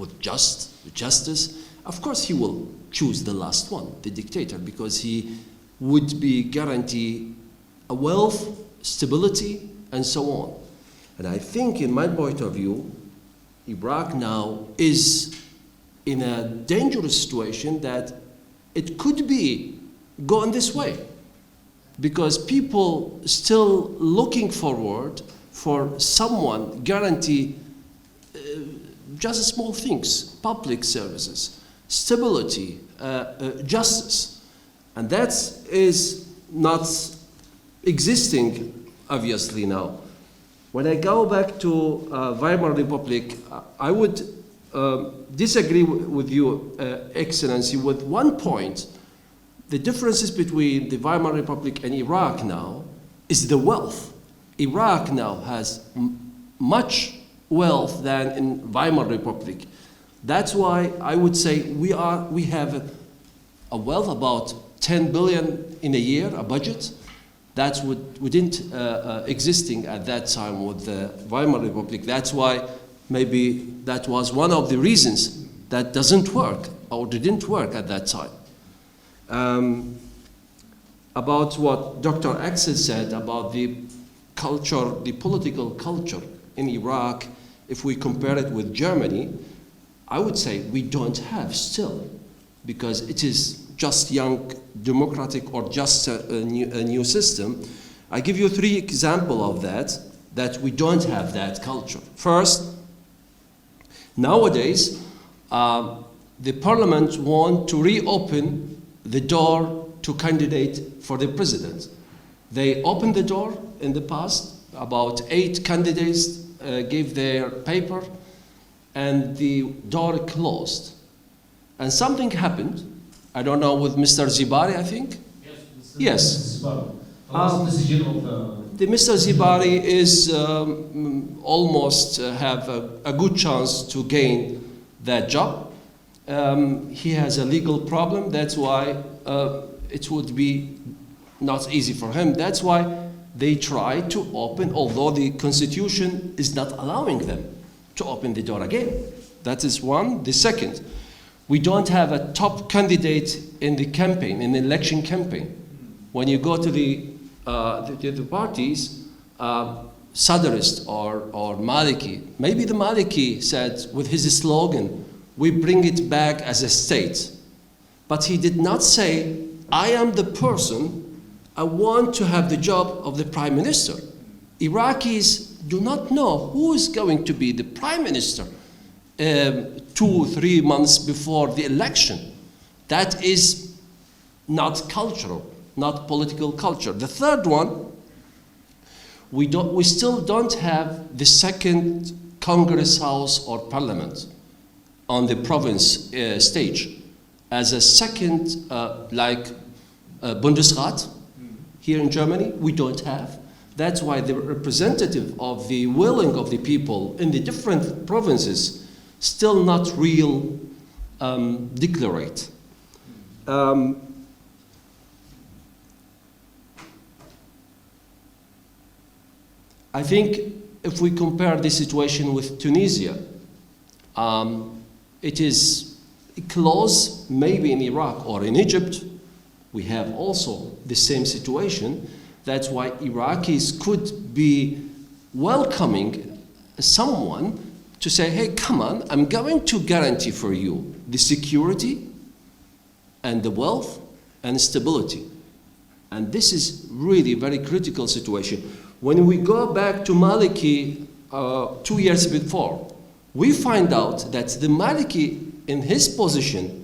with justice, of course he will choose the last one, the dictator, because he would be guarantee a wealth, stability, and so on. And I think, in my point of view, Iraq now is in a dangerous situation that it could be going this way, because people still looking forward for someone guarantee just small things, public services, stability, justice. And that is not existing, obviously, now. When I go back to Weimar Republic, I would disagree with you, Excellency, with one point. The differences between the Weimar Republic and Iraq now is the wealth. Iraq now has much wealth than in Weimar Republic. That's why I would say we have a wealth about 10 billion in a year, a budget. That's what we didn't existing at that time with the Weimar Republic. That's why maybe that was one of the reasons that doesn't work or didn't work at that time. About what Dr. Axel said about the culture, the political culture in Iraq, if we compare it with Germany, I would say we don't have still, because it is just young, democratic, or just a new system. I give you 3 examples of that we don't have that culture. First, nowadays, the parliament want to reopen the door to candidate for the president. They opened the door in the past, about 8 candidates gave their paper, and the door closed. And something happened. I don't know, with Mr. Zibari, I think? Yes. The Mr. Zibari is almost have a good chance to gain that job. He has a legal problem. That's why it would be not easy for him. That's why they try to open, although the constitution is not allowing them to open the door again. That is one. The second, we don't have a top candidate in the campaign, in the election campaign. When you go to the parties, Sadarist or Maliki, maybe the Maliki said with his slogan, we bring it back as a state. But he did not say, I am the person, I want to have the job of the prime minister. Iraqis do not know who is going to be the prime minister 2-3 months before the election. That is not cultural, not political culture. The third one, we still don't have the second Congress House or Parliament on the province stage as a second, like Bundesrat here in Germany, we don't have. That's why the representative of the willing of the people in the different provinces still not real declarate. I think if we compare the situation with Tunisia, it is close, maybe in Iraq or in Egypt, we have also the same situation. That's why Iraqis could be welcoming someone to say, hey, come on, I'm going to guarantee for you the security and the wealth and stability. And this is really a very critical situation. When we go back to Maliki 2 years before, we find out that the Maliki in his position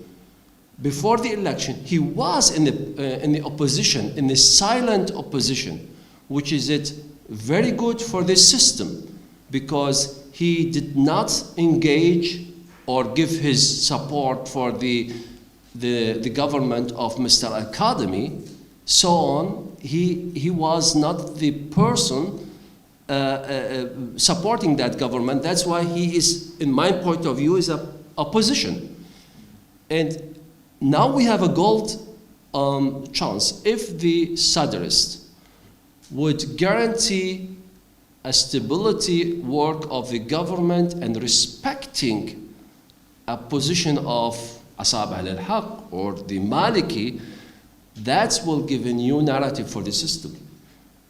before the election, he was in the opposition, in the silent opposition, which is it very good for this system, because he did not engage or give his support for the government of Mr. Al-Kadhimi, so on. He was not the person supporting that government. That's why he is, in my point of view, is a opposition. And now we have a gold chance. If the Sadrists would guarantee a stability work of the government and respecting a position of Asab al-Haq or the Maliki, that will give a new narrative for the system.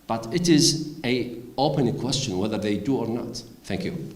But it is an open question whether they do or not. Thank you.